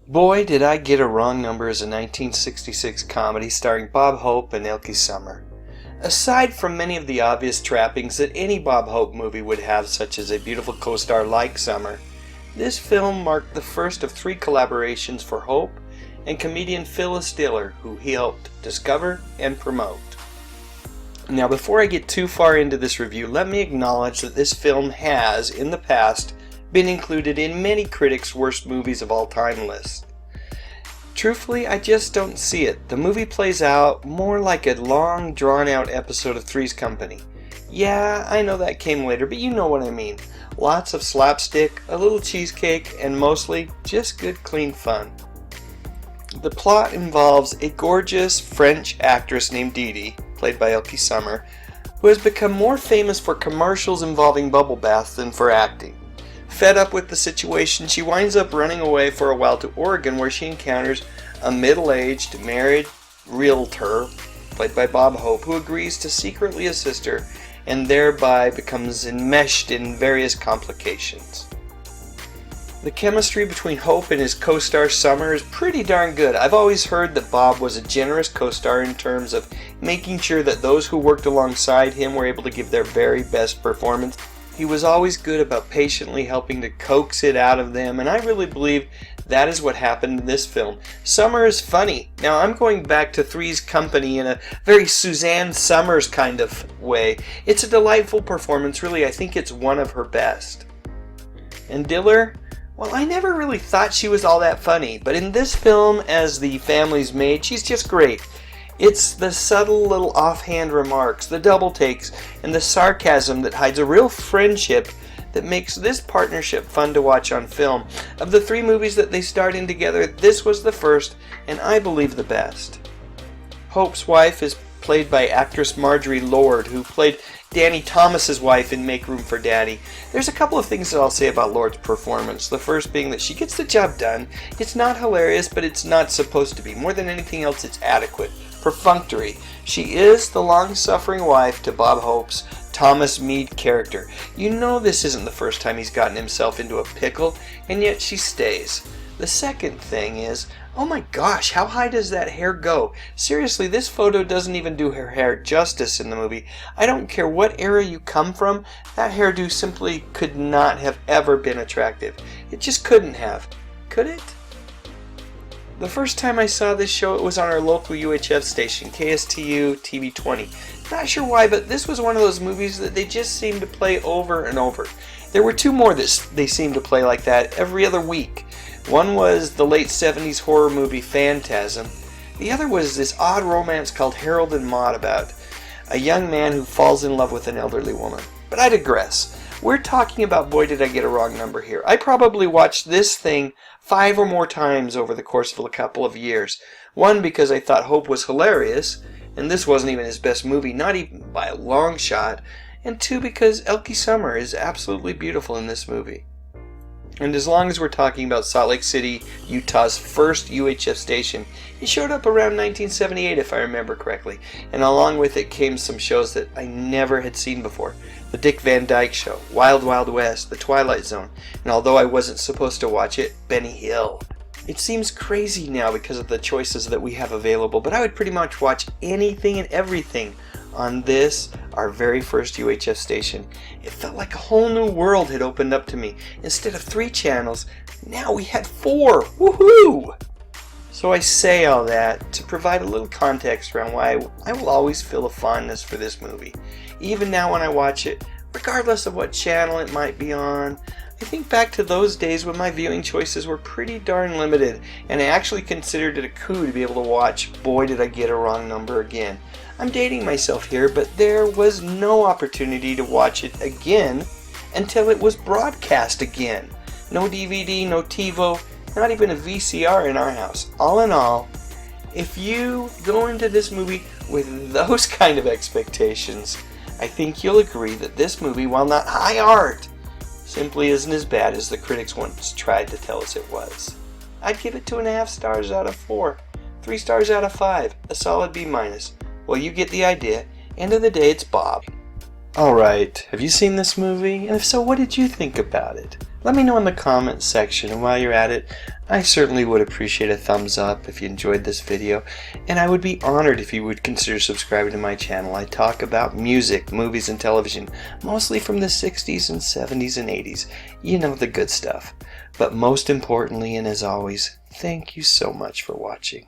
Boy, Did I Get a Wrong Number is a 1966 comedy starring Bob Hope and Elke Sommer. Aside from many of the obvious trappings that any Bob Hope movie would have, such as a beautiful co-star like Sommer, this film marked the first of 3 collaborations for Hope and comedian Phyllis Diller, who he helped discover and promote. Now, before I get too far into this review, let me acknowledge that this film has, in the past, been included in many critics' worst movies of all time lists. Truthfully, I just don't see it. The movie plays out more like a long, drawn-out episode of Three's Company. Yeah, I know that came later, but you know what I mean. Lots of slapstick, a little cheesecake, and mostly just good, clean fun. The plot involves a gorgeous French actress named Dee Dee, played by Elke Sommer, who has become more famous for commercials involving bubble baths than for acting. Fed up with the situation, she winds up running away for a while to Oregon, where she encounters a middle-aged, married realtor, played by Bob Hope, who agrees to secretly assist her and thereby becomes enmeshed in various complications. The chemistry between Hope and his co-star Sommer is pretty darn good. I've always heard that Bob was a generous co-star in terms of making sure that those who worked alongside him were able to give their very best performance. He was always good about patiently helping to coax it out of them, and I really believe that is what happened in this film. Sommer is funny. Now, I'm going back to Three's Company in a very Suzanne Summers kind of way. It's a delightful performance. Really, I think it's one of her best. And Diller? Well, I never really thought she was all that funny, but in this film, as the family's maid, she's just great. It's the subtle little offhand remarks, the double takes, and the sarcasm that hides a real friendship that makes this partnership fun to watch on film. Of the 3 movies that they starred in together, this was the first, and I believe the best. Hope's wife is played by actress Marjorie Lord, who played Danny Thomas's wife in Make Room for Daddy. There's a couple of things that I'll say about Lord's performance. The first being that she gets the job done. It's not hilarious, but it's not supposed to be. More than anything else, it's adequate. Perfunctory. She is the long-suffering wife to Bob Hope's Thomas Meade character. You know this isn't the first time he's gotten himself into a pickle, and yet she stays. The second thing is, oh my gosh, how high does that hair go? Seriously, this photo doesn't even do her hair justice in the movie. I don't care what era you come from, that hairdo simply could not have ever been attractive. It just couldn't have. Could it? The first time I saw this show, it was on our local UHF station, KSTU TV 20. Not sure why, but this was one of those movies that they just seemed to play over and over. There were 2 more that they seemed to play like that every other week. One was the late 70s horror movie Phantasm. The other was this odd romance called Harold and Maude about a young man who falls in love with an elderly woman. But I digress. We're talking about Boy Did I Get a Wrong Number here. I probably watched this thing 5 or more times over the course of a couple of years. One, because I thought Hope was hilarious, and this wasn't even his best movie, not even by a long shot. And 2, because Elke Sommer is absolutely beautiful in this movie. And as long as we're talking about Salt Lake City, Utah's first UHF station, it showed up around 1978 if I remember correctly, and along with it came some shows that I never had seen before. The Dick Van Dyke Show, Wild Wild West, The Twilight Zone, and although I wasn't supposed to watch it, Benny Hill. It seems crazy now because of the choices that we have available, but I would pretty much watch anything and everything on this, our very first UHF station. It felt like a whole new world had opened up to me. Instead of 3 channels, now we had 4. Woohoo! So I say all that to provide a little context around why I will always feel a fondness for this movie. Even now when I watch it, regardless of what channel it might be on, I think back to those days when my viewing choices were pretty darn limited, and I actually considered it a coup to be able to watch Boy Did I Get a Wrong Number again. I'm dating myself here, but there was no opportunity to watch it again until it was broadcast again. No DVD, no TiVo, not even a VCR in our house. All in all, if you go into this movie with those kind of expectations, I think you'll agree that this movie, while not high art, simply isn't as bad as the critics once tried to tell us it was. I'd give it 2.5 stars out of 4, 3 stars out of 5, a solid B-. Well, you get the idea. End of the day, it's Bob. Alright, have you seen this movie? And if so, what did you think about it? Let me know in the comments section, and while you're at it, I certainly would appreciate a thumbs up if you enjoyed this video, and I would be honored if you would consider subscribing to my channel. I talk about music, movies, and television, mostly from the 60s and 70s and 80s. You know, the good stuff. But most importantly, and as always, thank you so much for watching.